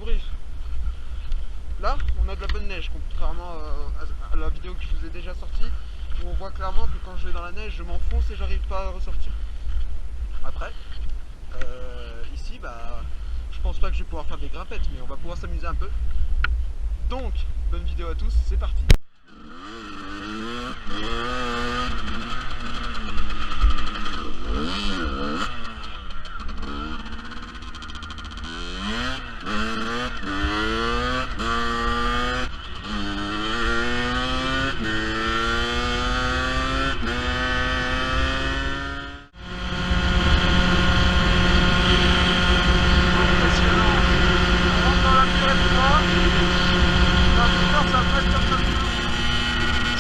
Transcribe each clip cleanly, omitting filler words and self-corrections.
bruit. Là, on a de la bonne neige, contrairement à la vidéo que je vous ai déjà sortie, où on voit clairement que quand je vais dans la neige, je m'enfonce et j'arrive pas à ressortir. Après, ici, bah, je pense pas que je vais pouvoir faire des grimpettes, mais on va pouvoir s'amuser un peu. Donc, bonne vidéo à tous, c'est parti.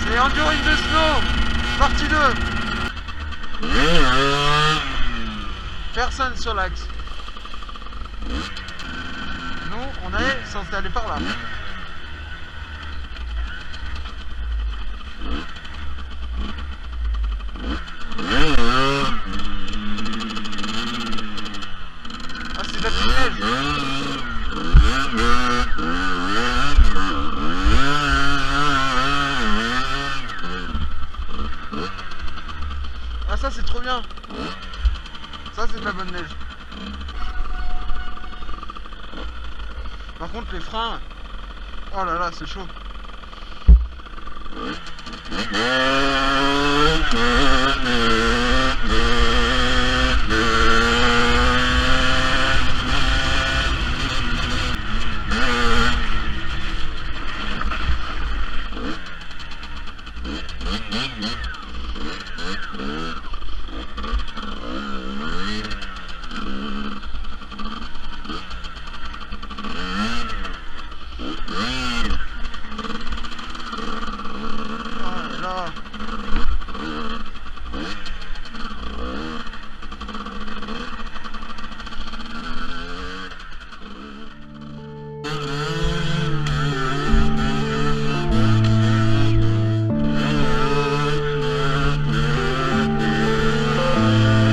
C'est ENDURO in SNOW, partie 2. Personne sur l'axe. Nous, on est censé aller par là. Ah, c'est de la neige. Ah, ça c'est trop bien. Ça c'est de la bonne neige. Par contre les freins, oh là là, c'est chaud.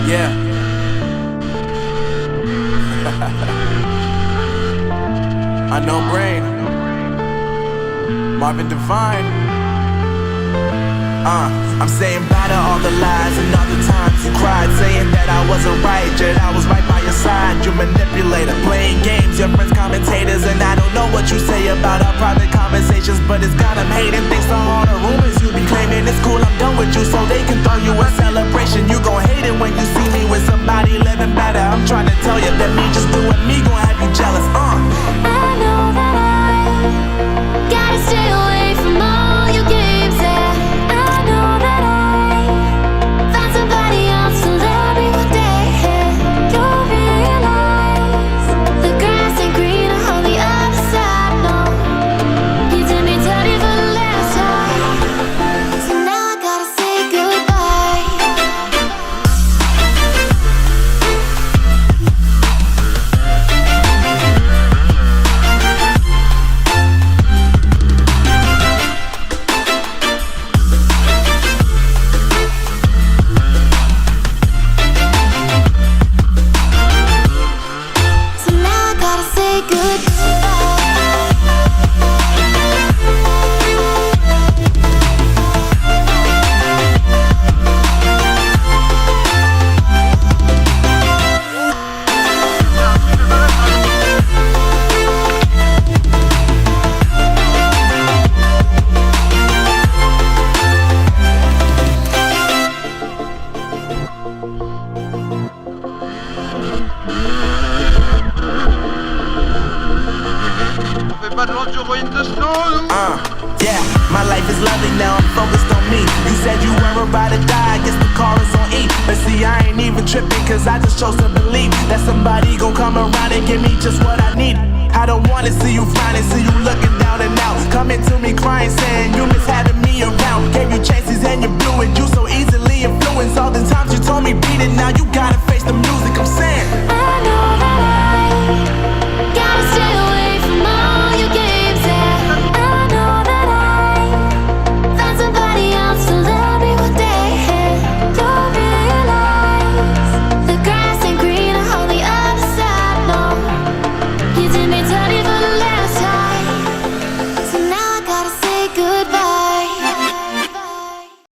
Yeah. Unknown brain. Marvin Divine. I'm saying bye to all the lies and all the times you cried, saying that I wasn't right, yet I was right by your side. You manipulator, playing games, your friends commentators, and I don't know what you say about our private conversations, but it's got them hating. Thanks to all the rumors you be claiming, it's cool, I'm done with you, so they can throw you a celebration. You gon' hate it when you see me with somebody living better. I'm trying to tell you that me just doing me gon' have you jealous. I know that I gotta stay away from all your games, yeah. I know that I found somebody else to love me one day, yeah. You'll realize the grass ain't greener on the other side, no. You did me dirty for the last time, so now I gotta say goodbye. So now I gotta say goodbye. On fait pas de l'ENDURO in SNOW, nous. Yeah, my life is lovely now, I'm focused on me. You said you were about to die, I guess the call is on E. But see, I ain't even tripping, cause I just chose to believe that somebody gon' come around and give me just what I need. I don't wanna see you frowning, see you looking down and out, coming to me crying, saying you miss having me around. Gave you chances and you blew it, you so easily influenced. All the times you told me beat it, now you gotta face the music, I'm saying